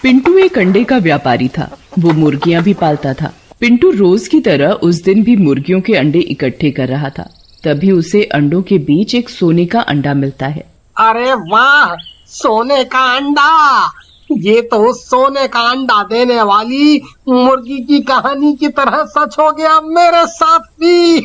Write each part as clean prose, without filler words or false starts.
पिंटू एक अंडे का व्यापारी था। वो मुर्गियां भी पालता था। पिंटू रोज की तरह उस दिन भी मुर्गियों के अंडे इकट्ठे कर रहा था। तभी उसे अंडों के बीच एक सोने का अंडा मिलता है। अरे वाह, सोने का अंडा! ये तो सोने का अंडा देने वाली मुर्गी की कहानी की तरह सच हो गया मेरे साथ भी।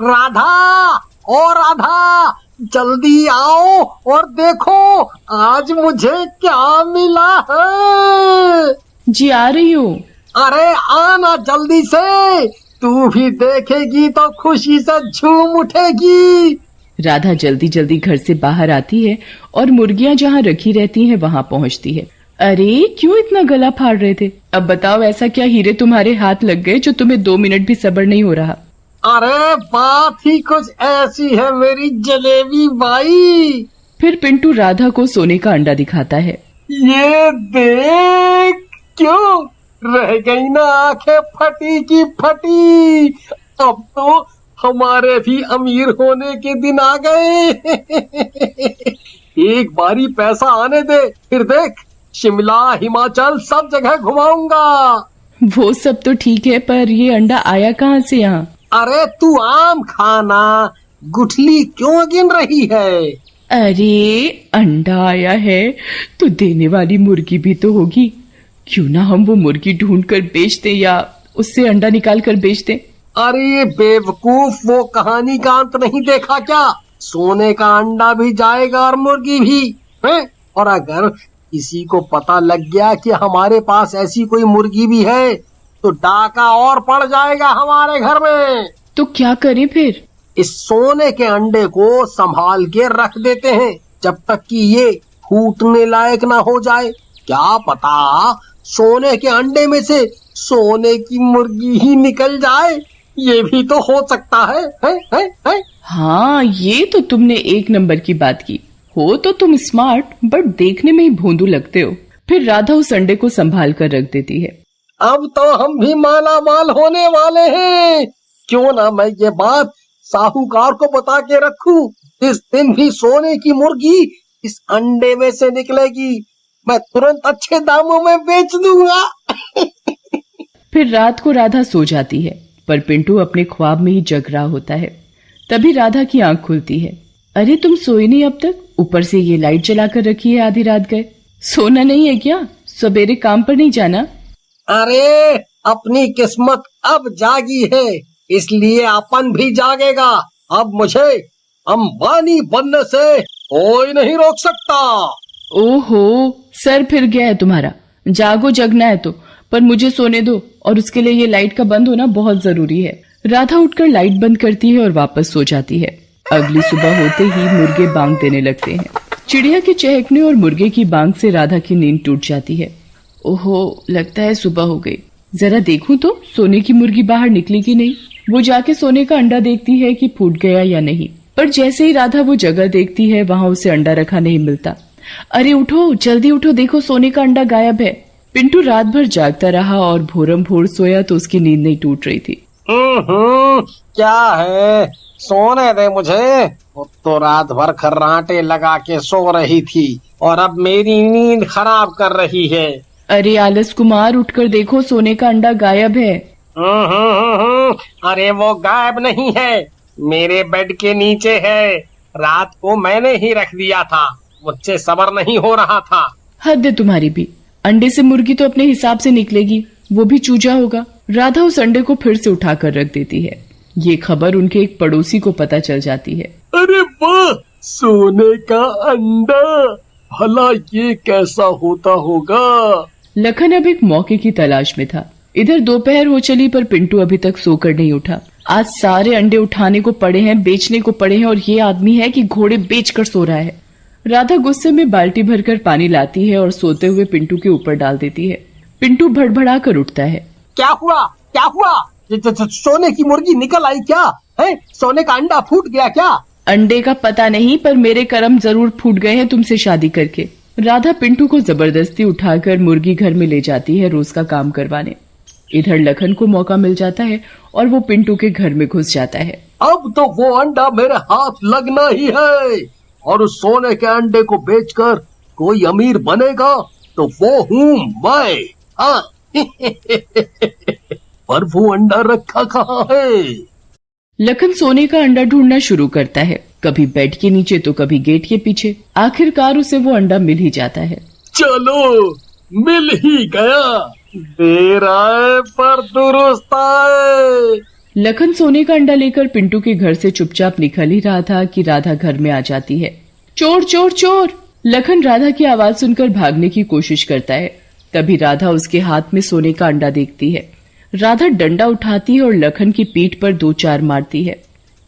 राधा, ओ राधा, जल्दी आओ और देखो आज मुझे क्या मिला है। जी आ रही हूँ। अरे आना जल्दी से, तू भी देखेगी तो खुशी से झूम उठेगी। राधा जल्दी जल्दी घर से बाहर आती है और मुर्गियां जहाँ रखी रहती हैं वहाँ पहुँचती है। अरे क्यों इतना गला फाड़ रहे थे? अब बताओ ऐसा क्या हीरे तुम्हारे हाथ लग गए जो तुम्हें 2 मिनट भी सब्र नहीं हो रहा? अरे बात ही कुछ ऐसी है मेरी जलेबी बाई। फिर पिंटू राधा को सोने का अंडा दिखाता है। ये देख, क्यों रह गई ना आंखें फटी की फटी। अब तो हमारे भी अमीर होने के दिन आ गए। एक बारी पैसा आने दे, फिर देख शिमला हिमाचल सब जगह घुमाऊंगा। वो सब तो ठीक है, पर ये अंडा आया कहाँ से यहाँ? अरे तू आम खाना, गुठली क्यों गिन रही है? अरे अंडा आया है तो देने वाली मुर्गी भी तो होगी। क्यों ना हम वो मुर्गी ढूंढ कर बेच दें या उससे अंडा निकाल कर बेच दें। अरे बेवकूफ, वो कहानी का अंत नहीं देखा क्या? सोने का अंडा भी जाएगा और मुर्गी भी है। और अगर किसी को पता लग गया कि हमारे पास ऐसी कोई मुर्गी भी है तो डाका और पड़ जाएगा हमारे घर में। तो क्या करें फिर? इस सोने के अंडे को संभाल के रख देते हैं जब तक कि ये फूटने लायक ना हो जाए। क्या पता सोने के अंडे में से सोने की मुर्गी ही निकल जाए, ये भी तो हो सकता है? हाँ, ये तो तुमने 1 नंबर की बात की। हो तो तुम स्मार्ट, बट देखने में ही भोंदू लगते हो। फिर राधा उस अंडे को संभाल कर रख देती है। अब तो हम भी माला माल होने वाले हैं। क्यों ना मैं ये बात साहूकार को बता के रखूं। इस दिन भी सोने की मुर्गी इस अंडे में से निकलेगी, मैं तुरंत अच्छे दामों में बेच दूंगा। फिर रात को राधा सो जाती है, पर पिंटू अपने ख्वाब में ही जग रहा होता है। तभी राधा की आंख खुलती है। अरे तुम सोए नहीं अब तक? ऊपर से ये लाइट जलाकर रखी है, आधी रात गए। सोना नहीं है क्या? सवेरे काम पर नहीं जाना? अरे अपनी किस्मत अब जागी है, इसलिए अपन भी जागेगा। अब मुझे अंबानी बनने से कोई नहीं रोक सकता। ओहो, सर फिर गया है तुम्हारा। जागो, जगना है तो, पर मुझे सोने दो, और उसके लिए ये लाइट का बंद होना बहुत जरूरी है। राधा उठकर लाइट बंद करती है और वापस सो जाती है। अगली सुबह होते ही मुर्गे बांग देने लगते हैं। चिड़िया के चहकने और मुर्गे की बांग से राधा की नींद टूट जाती है। ओहो, लगता है सुबह हो गई। जरा देखूं तो सोने की मुर्गी बाहर निकली कि नहीं। वो जाके सोने का अंडा देखती है कि फूट गया या नहीं, पर जैसे ही राधा वो जगह देखती है वहाँ उसे अंडा रखा नहीं मिलता। अरे उठो, जल्दी उठो, देखो सोने का अंडा गायब है। पिंटू रात भर जागता रहा और भोरम भोर सोया तो उसकी नींद नहीं टूट रही थी। क्या है, सोने दे मुझे। तो रात भर खर्राटे लगा के सो रही थी और अब मेरी नींद खराब कर रही है। अरे आलस कुमार, उठकर देखो सोने का अंडा गायब है। अरे वो गायब नहीं है, मेरे बेड के नीचे है। रात को मैंने ही रख दिया था, मुझसे सब्र नहीं हो रहा था। हद है तुम्हारी भी। अंडे से मुर्गी तो अपने हिसाब से निकलेगी, वो भी चूजा होगा। राधा उस अंडे को फिर से उठाकर रख देती है। ये खबर उनके एक पड़ोसी को पता चल जाती है। अरे वाह, सोने का अंडा, भला ये कैसा होता होगा? लखन अब एक मौके की तलाश में था। इधर दोपहर हो चली पर पिंटू अभी तक सोकर नहीं उठा। आज सारे अंडे उठाने को पड़े हैं, बेचने को पड़े हैं, और ये आदमी है कि घोड़े बेचकर सो रहा है। राधा गुस्से में बाल्टी भरकर पानी लाती है और सोते हुए पिंटू के ऊपर डाल देती है। पिंटू भड़बड़ा कर उठता है। क्या हुआ? क्या हुआ? सोने की मुर्गी निकल आई क्या? है? सोने का अंडा फूट गया क्या? अंडे का पता नहीं, पर मेरे कर्म जरूर फूट गए हैं तुमसे शादी करके। राधा पिंटू को जबरदस्ती उठाकर मुर्गी घर में ले जाती है रोज का काम करवाने। इधर लखन को मौका मिल जाता है और वो पिंटू के घर में घुस जाता है। अब तो वो अंडा मेरे हाथ लगना ही है, और उस सोने के अंडे को बेचकर कोई अमीर बनेगा तो वो हूँ मैं। हाँ। पर वो अंडा रखा कहाँ है? लखन सोने का अंडा ढूंढना शुरू करता है, कभी बेड के नीचे तो कभी गेट के पीछे। आखिरकार उसे वो अंडा मिल ही जाता है। चलो, मिल ही गया। देर आए पर दुरुस्त आए। लखन सोने का अंडा लेकर पिंटू के घर से चुपचाप निकल ही रहा था कि राधा घर में आ जाती है। चोर चोर चोर! लखन राधा की आवाज सुनकर भागने की कोशिश करता है। तभी राधा उसके हाथ में सोने का अंडा देखती है। राधा डंडा उठाती है और लखन की पीठ पर 2-4 मारती है।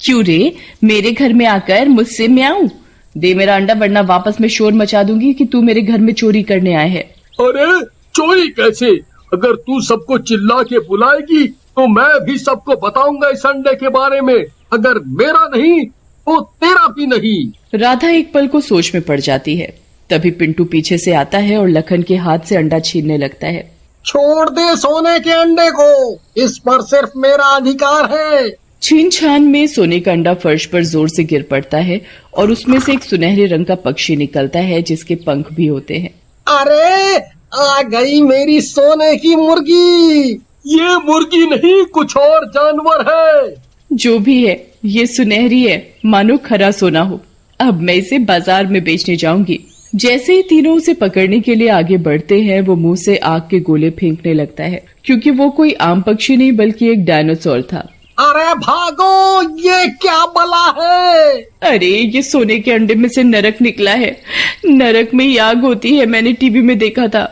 क्यों रे, मेरे घर में आकर मुझसे म्याऊं? दे मेरा अंडा, वरना वापस मैं शोर मचा दूंगी कि तू मेरे घर में चोरी करने आए है। अरे चोरी कैसे? अगर तू सबको चिल्ला के बुलाएगी तो मैं भी सबको बताऊंगा इस अंडे के बारे में। अगर मेरा नहीं तो तेरा भी नहीं। राधा एक पल को सोच में पड़ जाती है। तभी पिंटू पीछे से आता है और लखन के हाथ से अंडा छीनने लगता है। छोड़ दे सोने के अंडे को, इस पर सिर्फ मेरा अधिकार है। छीन छान में सोने का अंडा फर्श पर जोर से गिर पड़ता है और उसमें से एक सुनहरे रंग का पक्षी निकलता है जिसके पंख भी होते हैं। अरे आ गई मेरी सोने की मुर्गी। ये मुर्गी नहीं, कुछ और जानवर है। जो भी है, ये सुनहरी है, मानो खरा सोना हो। अब मैं इसे बाजार में बेचने जाऊंगी। जैसे ही तीनों उसे पकड़ने के लिए आगे बढ़ते हैं, वो मुंह से आग के गोले फेंकने लगता है, क्योंकि वो कोई आम पक्षी नहीं बल्कि एक डायनासोर था। अरे भागो, ये क्या बला है? अरे ये सोने के अंडे में से नरक निकला है। नरक में ही आग होती है, मैंने टीवी में देखा था।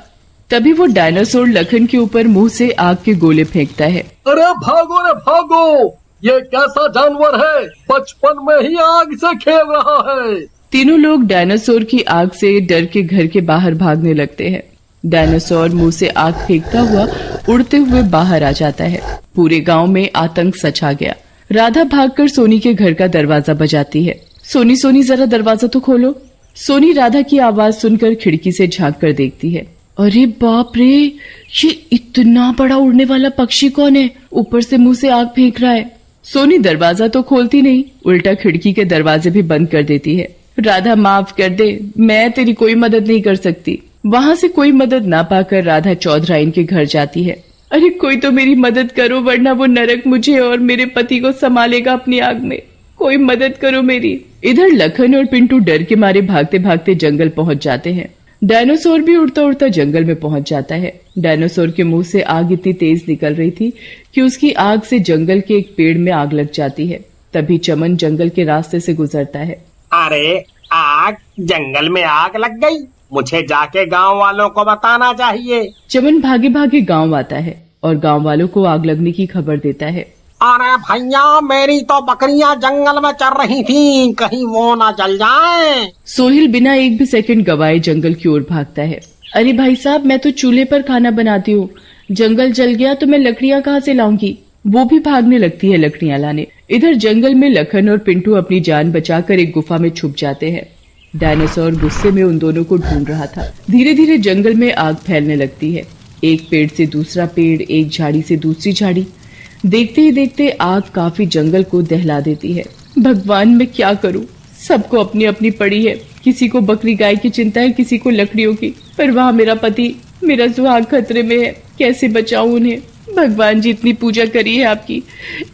तभी वो डायनासोर लखन के ऊपर मुंह से आग के गोले फेंकता है। अरे भागो रे भागो, ये कैसा जानवर है? बचपन में ही आग से खेल रहा है। तीनों लोग डायनासोर की आग से डर के घर के बाहर भागने लगते हैं। डायनासोर मुंह से आग फेंकता हुआ उड़ते हुए बाहर आ जाता है। पूरे गांव में आतंक सछा गया। राधा भागकर सोनी के घर का दरवाजा बजाती है। सोनी सोनी, जरा दरवाजा तो खोलो। सोनी राधा की आवाज सुनकर खिड़की से झांक कर देखती है। अरे बाप रे, ये इतना बड़ा उड़ने वाला पक्षी कौन है? ऊपर से मुंह से आग फेंक रहा है। सोनी दरवाजा तो खोलती नहीं, उल्टा खिड़की के दरवाजे भी बंद कर देती है। राधा माफ कर दे, मैं तेरी कोई मदद नहीं कर सकती। वहाँ से कोई मदद ना पाकर राधा चौधराइन के घर जाती है। अरे कोई तो मेरी मदद करो, वरना वो नरक मुझे और मेरे पति को संभालेगा अपनी आग में। कोई मदद करो मेरी। इधर लखन और पिंटू डर के मारे भागते भागते जंगल पहुंच जाते हैं। डायनासोर भी उड़ता उड़ता जंगल में पहुंच जाता है। डायनासोर के मुंह से आग इतनी तेज निकल रही थी कि उसकी आग से जंगल के एक पेड़ में आग लग जाती है। तभी चमन जंगल के रास्ते से गुजरता है। अरे आग, जंगल में आग लग गई, मुझे जाके गांव वालों को बताना चाहिए। चमन भागे भागे गांव आता है और गांव वालों को आग लगने की खबर देता है। अरे भैया, मेरी तो बकरियां जंगल में चर रही थीं, कहीं वो ना जल जाएं। सोहिल बिना एक भी सेकंड गवाए जंगल की ओर भागता है। अरे भाई साहब, मैं तो चूल्हे पर खाना बनाती हूँ, जंगल जल गया तो मैं लकड़ियाँ कहाँ से लाऊंगी? वो भी भागने लगती है लकड़ियाँ लाने। इधर जंगल में लखन और पिंटू अपनी जान बचाकर एक गुफा में छुप जाते हैं। डायनासोर गुस्से में उन दोनों को ढूंढ रहा था। धीरे धीरे जंगल में आग फैलने लगती है। एक पेड़ से दूसरा पेड़, एक झाड़ी से दूसरी झाड़ी। देखते ही देखते आग काफी जंगल को दहला देती है। भगवान, मैं क्या करूं? सबको अपनी अपनी पड़ी है। किसी को बकरी गाय की चिंता है, किसी को लकड़ियों की। पर वहाँ मेरा पति, मेरा सुहाग खतरे में है। कैसे बचाऊं उन्हें? भगवान जी, इतनी पूजा करी है आपकी,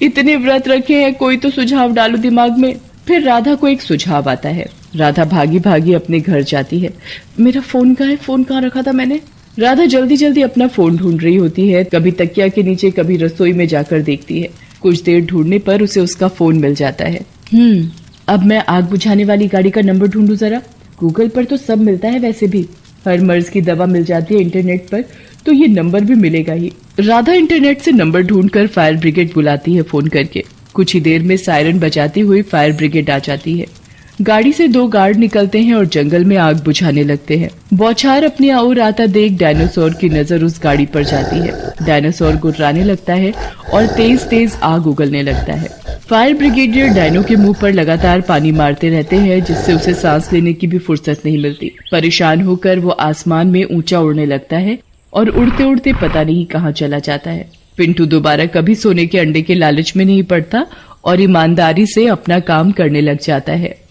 इतने व्रत रखे हैं, कोई तो सुझाव डालो दिमाग में। फिर राधा को एक सुझाव आता है। राधा भागी भागी अपने घर जाती है। मेरा फोन कहाँ है? फोन कहाँ रखा था मैंने? राधा जल्दी जल्दी अपना फोन ढूंढ रही होती है। कभी तकिया के नीचे, कभी रसोई में जाकर देखती है। कुछ देर ढूंढने पर उसे उसका फोन मिल जाता है। अब मैं आग बुझाने वाली गाड़ी का नंबर ढूंढूं जरा। गूगल पर तो सब मिलता है, वैसे भी हर मर्ज की दवा मिल जाती है इंटरनेट पर, तो ये नंबर भी मिलेगा ही। राधा इंटरनेट से नंबर ढूंढकर फायर ब्रिगेड बुलाती है फोन करके। कुछ ही देर में सायरन बजाती हुई फायर ब्रिगेड आ जाती है। गाड़ी से 2 गार्ड निकलते हैं और जंगल में आग बुझाने लगते हैं। बौछार अपनी ओर आता देख डायनासोर की नजर उस गाड़ी पर जाती है। डायनासोर गुर्राने लगता है और तेज तेज आग उगलने लगता है। फायर ब्रिगेडियर डायनो के मुंह पर लगातार पानी मारते रहते हैं, जिससे उसे सांस लेने की भी फुर्सत नहीं मिलती। परेशान होकर वो आसमान में ऊंचा उड़ने लगता है और उड़ते उड़ते पता नहीं कहाँ चला जाता है। पिंटू दोबारा कभी सोने के अंडे के लालच में नहीं पड़ता और ईमानदारी से अपना काम करने लग जाता है।